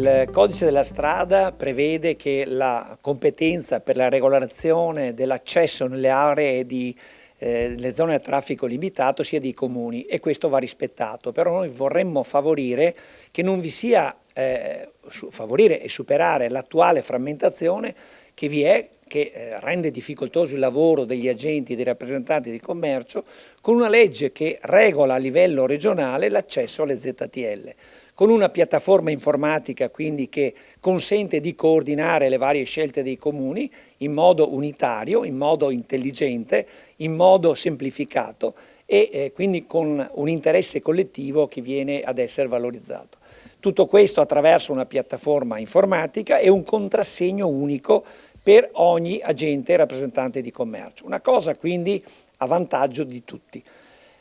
Il codice della strada prevede che la competenza per la regolazione dell'accesso nelle aree le zone a traffico limitato sia dei comuni, e questo va rispettato, però noi vorremmo favorire che non vi sia, favorire e superare l'attuale frammentazione che vi è, che rende difficoltoso il lavoro degli agenti e dei rappresentanti di commercio, con una legge che regola a livello regionale l'accesso alle ZTL, con una piattaforma informatica quindi che consente di coordinare le varie scelte dei comuni in modo unitario, in modo intelligente, in modo semplificato e quindi con un interesse collettivo che viene ad essere valorizzato. Tutto questo attraverso una piattaforma informatica e un contrassegno unico per ogni agente e rappresentante di commercio. Una cosa quindi a vantaggio di tutti.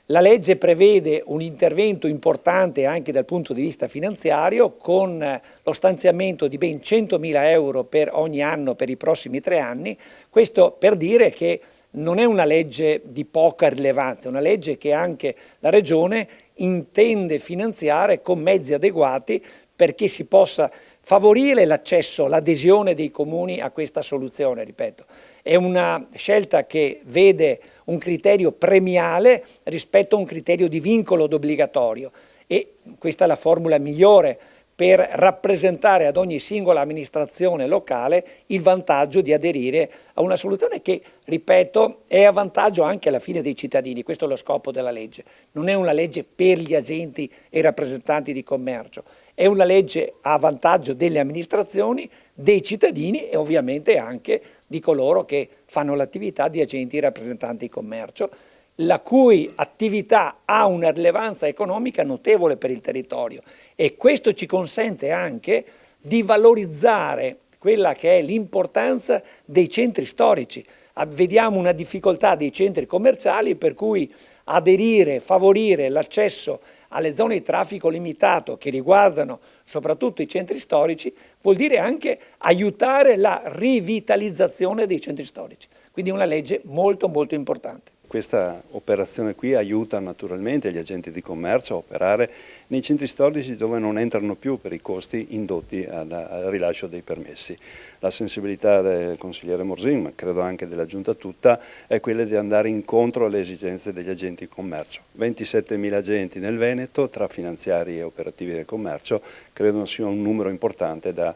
La legge prevede un intervento importante anche dal punto di vista finanziario, con lo stanziamento di ben 100.000 euro per ogni anno per i prossimi 3 anni. Questo per dire che non è una legge di poca rilevanza, è una legge che anche la Regione intende finanziare con mezzi adeguati perché si possa favorire l'accesso, l'adesione dei comuni a questa soluzione, ripeto. È una scelta che vede un criterio premiale rispetto a un criterio di vincolo d'obbligatorio, e questa è la formula migliore per rappresentare ad ogni singola amministrazione locale il vantaggio di aderire a una soluzione che, ripeto, è a vantaggio anche alla fine dei cittadini. Questo è lo scopo della legge. Non è una legge per gli agenti e i rappresentanti di commercio, è una legge a vantaggio delle amministrazioni, dei cittadini e ovviamente anche di coloro che fanno l'attività di agenti e rappresentanti di commercio, la cui attività ha una rilevanza economica notevole per il territorio, e questo ci consente anche di valorizzare quella che è l'importanza dei centri storici. Vediamo una difficoltà dei centri commerciali, per cui aderire, favorire l'accesso alle zone di traffico limitato che riguardano soprattutto i centri storici vuol dire anche aiutare la rivitalizzazione dei centri storici. Quindi è una legge molto molto importante. Questa operazione qui aiuta naturalmente gli agenti di commercio a operare nei centri storici dove non entrano più per i costi indotti al rilascio dei permessi. La sensibilità del consigliere Morsin, ma credo anche della Giunta tutta, è quella di andare incontro alle esigenze degli agenti di commercio. 27.000 agenti nel Veneto, tra finanziari e operativi del commercio, credo sia un numero importante da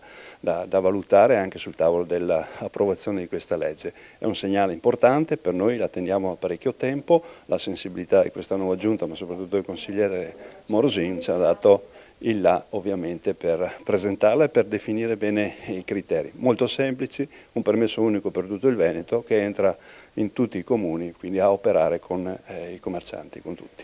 valutare anche sul tavolo dell'approvazione di questa legge. È un segnale importante, per noi l'attendiamo a parecchio tempo, la sensibilità di questa nuova giunta, ma soprattutto del consigliere Morosin, ci ha dato il là ovviamente per presentarla e per definire bene i criteri. Molto semplici, un permesso unico per tutto il Veneto che entra in tutti i comuni, quindi a operare con i commercianti, con tutti.